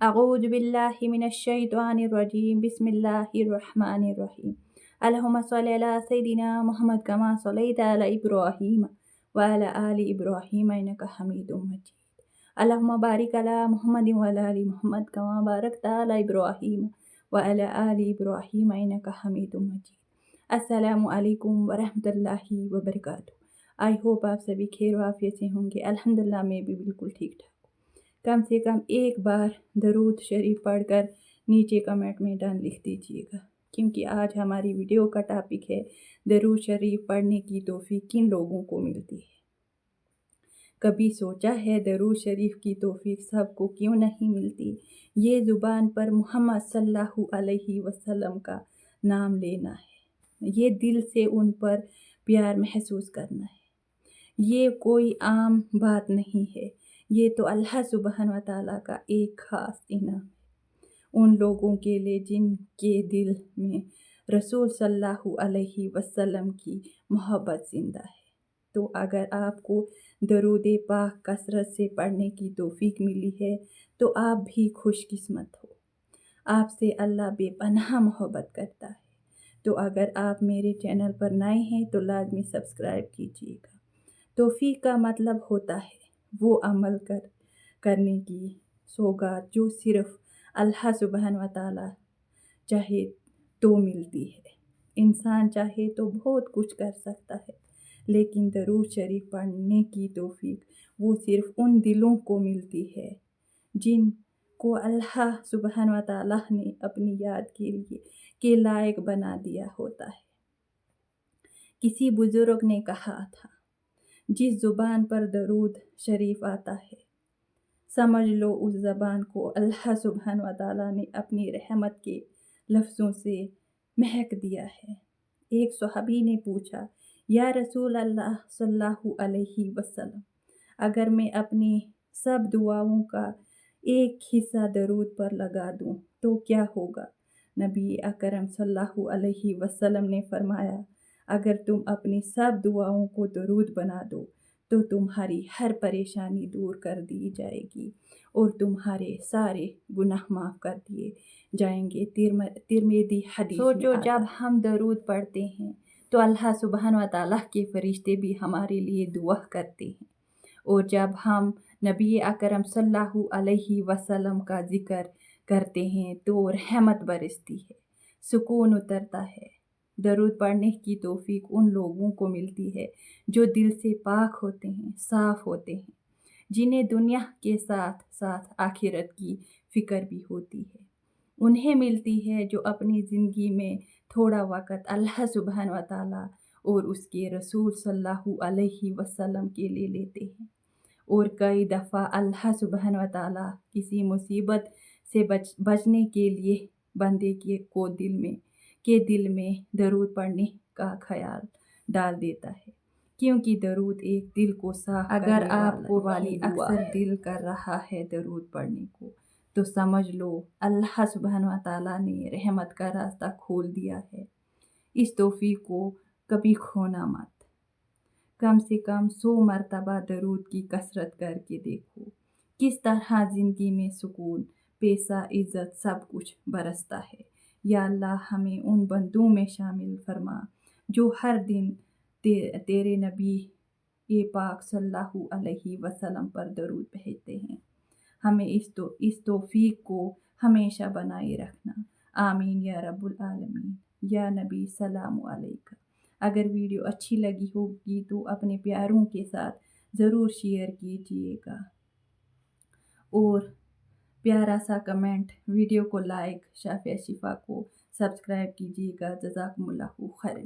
اعوذ باللہ من الشیطان الرجیم بسم اللہ الرحمن الرحیم اللہم صلی علی سیدنا محمد کما صلیت علی ابراہیم وعلی آل ابراہیم انک حمید مجید اللہم بارک علی محمد وعلی آل محمد کما بارکت علی ابراہیم وعلی آل ابراہیم انک حمید مجید۔ السلام علیکم ورحمۃ اللہ وبرکاتہ۔ آئی ہوپ آپ سبھی خیر و عافیت سے ہوں گے۔ الحمدللہ میں بھی بالکل ٹھیک ٹھاک ہوں۔ کم سے کم ایک بار درود شریف پڑھ کر نیچے کمنٹ میں ڈن لکھ دیجیے گا، کیونکہ آج ہماری ویڈیو کا ٹاپک ہے درود شریف پڑھنے کی توفیق کن لوگوں کو ملتی ہے۔ کبھی سوچا ہے درود شریف کی توفیق سب کو کیوں نہیں ملتی؟ یہ زبان پر محمد صلی اللہ علیہ وسلم کا نام لینا ہے، یہ دل سے ان پر پیار محسوس کرنا ہے۔ یہ کوئی عام بات نہیں ہے، یہ تو اللہ سبحانہ و تعالیٰ کا ایک خاص انعام ہے ان لوگوں کے لیے جن کے دل میں رسول صلی اللہ علیہ وسلم کی محبت زندہ ہے۔ تو اگر آپ کو درود پاک کثرت سے پڑھنے کی توفیق ملی ہے تو آپ بھی خوش قسمت ہو، آپ سے اللہ بے پناہ محبت کرتا ہے۔ تو اگر آپ میرے چینل پر نئے ہیں تو لازمی سبسکرائب کیجیے گا۔ توفیق کا مطلب ہوتا ہے وہ عمل کرنے کی سوغات جو صرف اللہ سبحانہ و تعالیٰ چاہے تو ملتی ہے۔ انسان چاہے تو بہت کچھ کر سکتا ہے، لیکن درود شریف پڑھنے کی توفیق وہ صرف ان دلوں کو ملتی ہے جن کو اللہ سبحانہ و تعالیٰ نے اپنی یاد کے لائق بنا دیا ہوتا ہے۔ کسی بزرگ نے کہا تھا، جس زبان پر درود شریف آتا ہے سمجھ لو اس زبان کو اللہ سبحانہ و تعالیٰ نے اپنی رحمت کے لفظوں سے مہک دیا ہے۔ ایک صحابی نے پوچھا، یا رسول اللہ صلی اللہ علیہ وسلم، اگر میں اپنی سب دعاؤں کا ایک حصہ درود پر لگا دوں تو کیا ہوگا؟ نبی اکرم صلی اللہ علیہ وسلم نے فرمایا، اگر تم اپنی سب دعاؤں کو درود بنا دو تو تمہاری ہر پریشانی دور کر دی جائے گی اور تمہارے سارے گناہ معاف کر دیے جائیں گے۔ ترمذی حدیث میں آتا ہے۔ سوچو، جب ہم درود پڑھتے ہیں تو اللہ سبحانہ و تعالیٰ کے فرشتے بھی ہمارے لیے دعا کرتے ہیں، اور جب ہم نبی اکرم صلی اللہ علیہ وسلم کا ذکر کرتے ہیں تو رحمت برستی ہے، سکون اترتا ہے۔ درود پڑھنے کی توفیق ان لوگوں کو ملتی ہے جو دل سے پاک ہوتے ہیں، صاف ہوتے ہیں، جنہیں دنیا کے ساتھ ساتھ آخرت کی فکر بھی ہوتی ہے۔ انہیں ملتی ہے جو اپنی زندگی میں تھوڑا وقت اللہ سبحانہ و تعالیٰ اور اس کے رسول صلی اللہ علیہ وسلم کے لیے لیتے ہیں، اور کئی دفعہ اللہ سبحانہ و تعالیٰ کسی مصیبت سے بچنے کے لیے بندے کے دل میں درود پڑھنے کا خیال ڈال دیتا ہے، کیونکہ درود ایک دل کو صاف اگر آپ کو والی اکثر دل کر رہا ہے درود پڑھنے کو تو سمجھ لو اللہ سبحانہ و تعالیٰ نے رحمت کا راستہ کھول دیا ہے۔ اس توفیق کو کبھی کھونا مت۔ کم سے کم 100 مرتبہ درود کی کثرت کر کے دیکھو، کس طرح زندگی میں سکون، پیسہ، عزت سب کچھ برستا ہے۔ یا اللہ ہمیں ان بندوں میں شامل فرما جو ہر دن تیرے نبی پاک صلی اللہ علیہ وسلم پر درود بھیجتے ہیں۔ ہمیں اس توفیق کو ہمیشہ بنائے رکھنا، آمین یا رب العالمین۔ یا نبی سلام علیکہ۔ اگر ویڈیو اچھی لگی ہوگی تو اپنے پیاروں کے ساتھ ضرور شیئر کیجیے گا، اور پیارا سا کمنٹ، ویڈیو کو لائک، شافیہ شفا کو سبسکرائب کیجیے گا۔ جزاکم اللہ خیرا۔